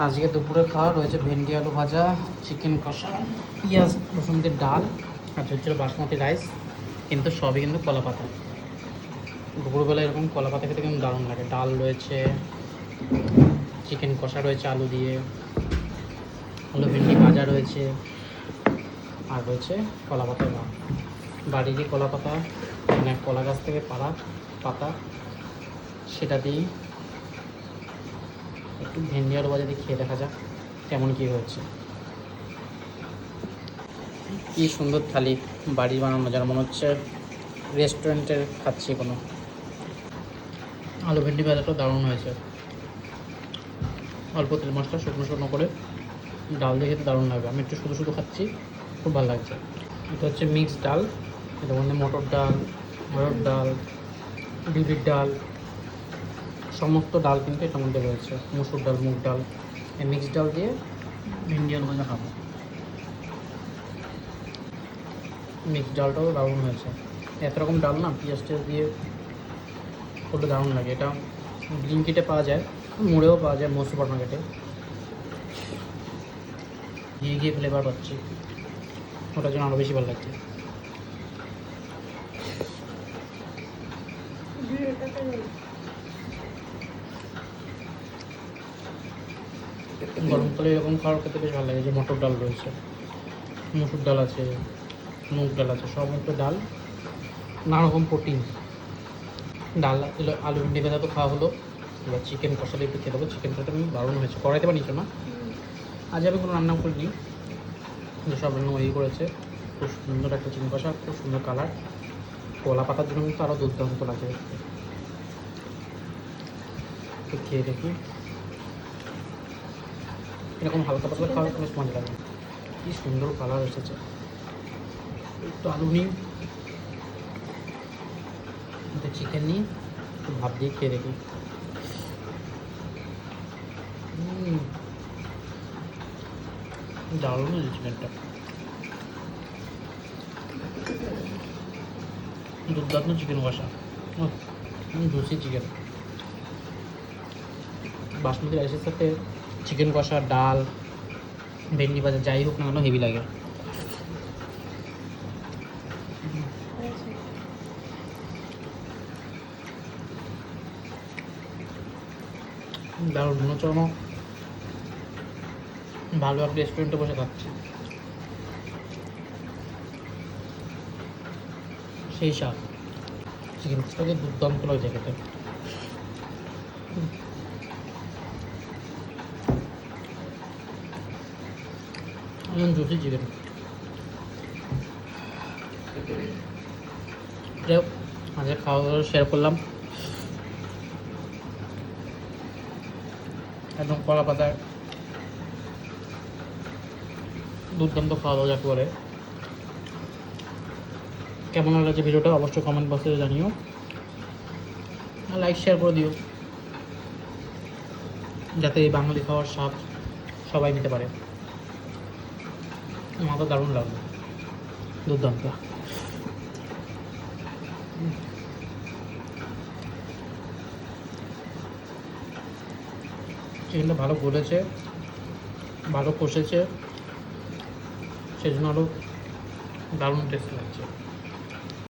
আজকে দুপুরে খাওয়া রয়েছে ভেন্ডি আলু ভাজা, চিকেন কষা, পেঁয়াজ রসুন দিয়ে ডাল, আর হচ্ছে বাসমতি রাইস, কিন্তু সবই কিন্তু কলা পাতা। দুপুরবেলা এরকম কলা পাতা খেতে কিন্তু দারুণ লাগে। ডাল রয়েছে, চিকেন কষা রয়েছে আলু দিয়ে, আলু ভেন্ডি ভাজা রয়েছে, আর রয়েছে কলা পাতার বাড়িরই কলা পাতা, মানে কলা গাছ থেকে পাড়া পাতা, সেটা দিয়ে একটু ভেন্ডি আলু ভাজা দিয়ে খেয়ে দেখা যাক কেমন কী হয়েছে। কী সুন্দর থালি, বাড়ি বানানো, যেন মনে হচ্ছে রেস্টুরেন্টের খাচ্ছি কোনো। আলু ভেন্ডি ভাজাটা দারুণ হয়েছে, অল্প তেল মশলা শুকনো শুকনো করে ডাল দিয়ে খেতে দারুণ লাগবে। আমি একটু শুধু শুধু খাচ্ছি, খুব ভালো লাগছে। এটা হচ্ছে মিক্সড ডাল, এটার মধ্যে মটর ডাল, অরহর ডাল, বিউলির ডাল, সমস্ত ডাল কিন্তু এটার মধ্যে রয়েছে, মসুর ডাল, মুগ ডাল। এই মিক্সড ডাল দিয়ে ভেন্ডি আলু ভাজা খাবো। মিক্সড ডালটাও দারুণ হয়েছে। এত রকম ডাল না পেঁয়াজ টেয়াজ দিয়ে করলে দারুণ লাগে। এটা ব্লিঙ্কিটে পাওয়া যায়, মুড়েও পাওয়া যায় সুপার মার্কেটে। ঘিয়ে ফ্লেভার পাচ্ছি, ওটার জন্য আরও বেশি ভালো লাগছে। গরমকালে এরকম খাওয়ার খেতে বেশ ভালো লাগে। যে মটর ডাল রয়েছে, মসুর ডাল আছে, মুগ ডাল আছে, সমস্ত ডাল, নানা রকম প্রোটিন। ডাল আলু ভেন্ডি ভাজা তো খাওয়া হলো, এবার চিকেন কষা দিয়ে একটু খেতে হবে। চিকেন কষাটা কিন্তু দারুণ হয়েছে, কড়াইতে বানিয়েছো না? আজ আমি কোনো রান্না করিনি, যে সব রান্না ওই করেছে। খুব সুন্দর একটা চিকেন কষা, খুব সুন্দর কালার। কলা পাতার জন্য কিন্তু আরও দুর্দান্ত লাগে। একটু খেয়ে দেখি, এরকম হালকা পাতলা খাওয়ার বেশ মজা লাগে। কী সুন্দর কালার এসেছে। একটু আলু নিই, একটু চিকেন নিই, একটু ভাত দিয়ে খেয়ে দেখি। দারুণ হয়েছে চিকেনটা, দুর্দান্ত চিকেন কষা, জুসি চিকেন। বাসমতি রাইসের সাথে চিকেন কষা, ডাল, ভেন্ডি ভাজা যাই হোক না কেন হেভি লাগে। দারুণ, মনে হচ্ছে কোনো ভালো একটা রেস্টুরেন্টে বসে খাচ্ছি, সেই স্বাদ। চিকেন কষাটাকে দুর্দান্ত লাগছে খেতে। Juicy chicken. যাই হোক, আজকে খাওয়া দাওয়া শেয়ার করলাম। একদম কলা পাতায় দুর্দান্ত খাওয়া দাওয়া যাকে বলে। কেমন লাগছে ভিডিওটা অবশ্যই কমেন্ট বক্সে জানিও, লাইক শেয়ার করে দিও, যাতে এই বাঙালি খাওয়ার স্বাদ সবাই নিতে পারে। আমার তো দারুণ লাগবে, দুর্দান্ত। চিকেনটা ভালো গলেছে, ভালো কষেছে, সেজন্য আরও দারুণ টেস্ট লাগছে।